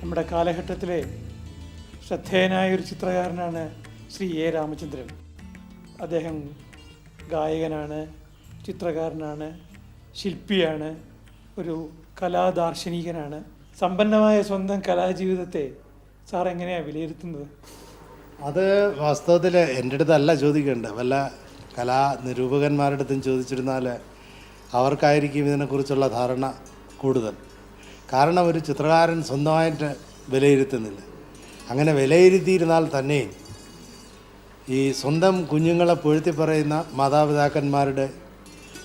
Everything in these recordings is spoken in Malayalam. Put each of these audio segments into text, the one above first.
നമ്മുടെ കാലഘട്ടത്തിലെ ശ്രദ്ധേയനായ ഒരു ചിത്രകാരനാണ് ശ്രീ എ രാമചന്ദ്രൻ. അദ്ദേഹം ഗായകനാണ്, ചിത്രകാരനാണ്, ശില്പിയാണ്, ഒരു കലാദാർശനികനാണ്. സമ്പന്നമായ സ്വന്തം കലാജീവിതത്തെ സാർ എങ്ങനെയാണ് വിലയിരുത്തുന്നത്? അത് വാസ്തവത്തിൽ എൻ്റെ അടുത്തല്ല ചോദിക്കേണ്ടത്, വല്ല കലാ നിരൂപകന്മാരുടെ അടുത്തും ചോദിച്ചിരുന്നാൽ അവർക്കായിരിക്കും ഇതിനെക്കുറിച്ചുള്ള ധാരണ കൂടുതൽ. കാരണം ഒരു ചിത്രകാരൻ സ്വന്തമായിട്ട് വിലയിരുത്തുന്നില്ല. അങ്ങനെ വിലയിരുത്തിയിരുന്നാൽ തന്നെയും ഈ സ്വന്തം കുഞ്ഞുങ്ങളെ പൊഴുത്തി പറയുന്ന മാതാപിതാക്കന്മാരുടെ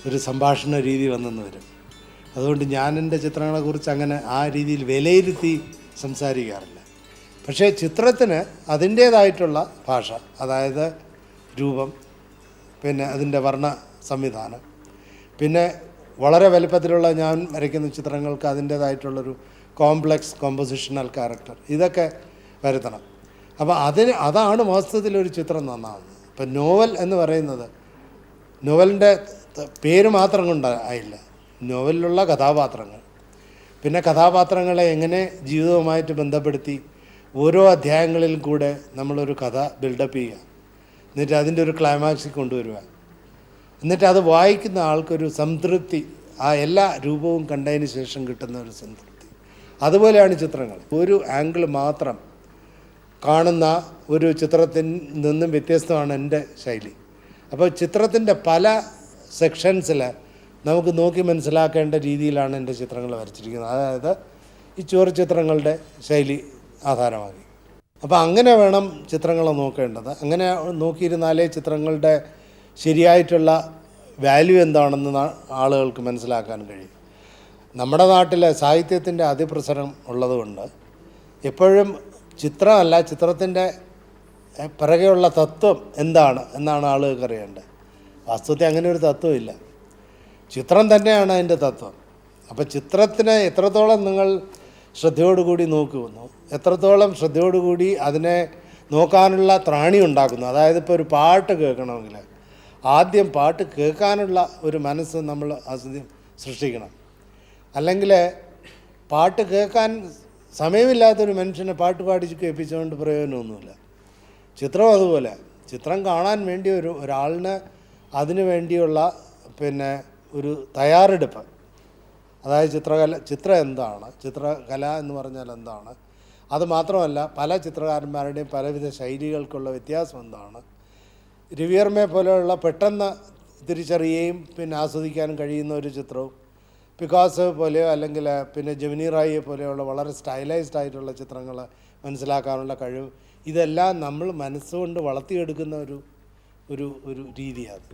ഒരു സംഭാഷണ രീതി വന്നെന്ന് വരും. അതുകൊണ്ട് ഞാൻ എൻ്റെ ചിത്രങ്ങളെക്കുറിച്ച് അങ്ങനെ ആ രീതിയിൽ വിലയിരുത്തി സംസാരിക്കാറില്ല. പക്ഷേ ചിത്രത്തിന് അതിൻ്റേതായിട്ടുള്ള ഭാഷ, അതായത് രൂപം, പിന്നെ അതിൻ്റെ വർണ്ണ സംവിധാനം, പിന്നെ വളരെ വലുപ്പത്തിലുള്ള ഞാൻ വരയ്ക്കുന്ന ചിത്രങ്ങൾക്ക് അതിൻ്റേതായിട്ടുള്ളൊരു കോംപ്ലക്സ് കോമ്പോസിഷണൽ ക്യാരക്ടർ, ഇതൊക്കെ വരുത്തണം. അപ്പോൾ അതാണ് വാസ്തവത്തിലൊരു ചിത്രം നന്നാവുന്നത്. ഇപ്പം നോവൽ എന്ന് പറയുന്നത് നോവലിൻ്റെ പേര് മാത്രം കൊണ്ടായില്ല, നോവലിലുള്ള കഥാപാത്രങ്ങൾ, പിന്നെ കഥാപാത്രങ്ങളെ എങ്ങനെ ജീവിതവുമായിട്ട് ബന്ധപ്പെടുത്തി ഓരോ അധ്യായങ്ങളിലും കൂടെ നമ്മളൊരു കഥ ബിൽഡപ്പ് ചെയ്യുക, എന്നിട്ട് അതിൻ്റെ ഒരു ക്ലൈമാക്സിൽ കൊണ്ടുവരിക, എന്നിട്ട് അത് വായിക്കുന്ന ആൾക്കൊരു സംതൃപ്തി, ആ എല്ലാ രൂപവും കണ്ടതിന് ശേഷം കിട്ടുന്ന ഒരു സംതൃപ്തി. അതുപോലെയാണ് ചിത്രങ്ങൾ. ഒരു ആംഗിൾ മാത്രം കാണുന്ന ഒരു ചിത്രത്തിൽ നിന്നും വ്യത്യസ്തമാണ് എൻ്റെ ശൈലി. അപ്പോൾ ചിത്രത്തിൻ്റെ പല സെക്ഷൻസിൽ നമുക്ക് നോക്കി മനസ്സിലാക്കേണ്ട രീതിയിലാണ് എൻ്റെ ചിത്രങ്ങൾ വരച്ചിരിക്കുന്നത്. അതായത് ഈ ചുവർ ചിത്രങ്ങളുടെ ശൈലി ആധാരമാക്കി. അപ്പോൾ അങ്ങനെ വേണം ചിത്രങ്ങളെ നോക്കേണ്ടത്. അങ്ങനെ നോക്കിയിരുന്നാലേ ചിത്രങ്ങളുടെ ശരിയായിട്ടുള്ള വാല്യൂ എന്താണെന്ന് ആളുകൾക്ക് മനസ്സിലാക്കാൻ കഴിയും. നമ്മുടെ നാട്ടിലെ സാഹിത്യത്തിൻ്റെ അതിപ്രസരം ഉള്ളതുകൊണ്ട് എപ്പോഴും ചിത്രമല്ല, ചിത്രത്തിൻ്റെ പിറകെയുള്ള തത്വം എന്താണ് എന്നാണ് ആളുകൾക്ക് അറിയേണ്ടത്. വാസ്തവത്തിൽ അങ്ങനെ ഒരു തത്വമില്ല, ചിത്രം തന്നെയാണ് അതിൻ്റെ തത്വം. അപ്പോൾ ചിത്രത്തിനെ എത്രത്തോളം നിങ്ങൾ ശ്രദ്ധയോടുകൂടി നോക്കുന്നു, എത്രത്തോളം ശ്രദ്ധയോടുകൂടി അതിനെ നോക്കാനുള്ള ത്രാണി ഉണ്ടാക്കുന്നു. അതായത് ഇപ്പോൾ ഒരു പാട്ട് കേൾക്കണമെങ്കിൽ ആദ്യം പാട്ട് കേൾക്കാനുള്ള ഒരു മനസ്സ് നമ്മൾ ആദ്യം സൃഷ്ടിക്കണം. അല്ലെങ്കിൽ പാട്ട് കേൾക്കാൻ സമയമില്ലാത്തൊരു മനുഷ്യനെ പാട്ട് പാടിച്ച് കേൾപ്പിച്ചുകൊണ്ട് പ്രയോജനമൊന്നുമില്ല. ചിത്രം അതുപോലെ, ചിത്രം കാണാൻ വേണ്ടി ഒരാളിന് അതിനു വേണ്ടിയുള്ള പിന്നെ ഒരു തയ്യാറെടുപ്പ്, അതായത് ചിത്രം എന്താണ്, ചിത്രകല എന്ന് പറഞ്ഞാൽ എന്താണ്, അത് മാത്രമല്ല പല ചിത്രകാരന്മാരുടെയും പലവിധ ശൈലികൾക്കുള്ള വ്യത്യാസം എന്താണ്, രവിവർമ്മയെ പോലെയുള്ള പെട്ടെന്ന് തിരിച്ചറിയുകയും പിന്നെ ആസ്വദിക്കാനും കഴിയുന്ന ഒരു ചിത്രവും, പിക്കാസോ പോലെയോ അല്ലെങ്കിൽ പിന്നെ ജെമിനി റായിയെ പോലെയുള്ള വളരെ സ്റ്റൈലൈസ്ഡ് ആയിട്ടുള്ള ചിത്രങ്ങൾ മനസ്സിലാക്കാനുള്ള കഴിവ്, ഇതെല്ലാം നമ്മൾ മനസ്സുകൊണ്ട് വളർത്തിയെടുക്കുന്ന ഒരു രീതിയാണ്.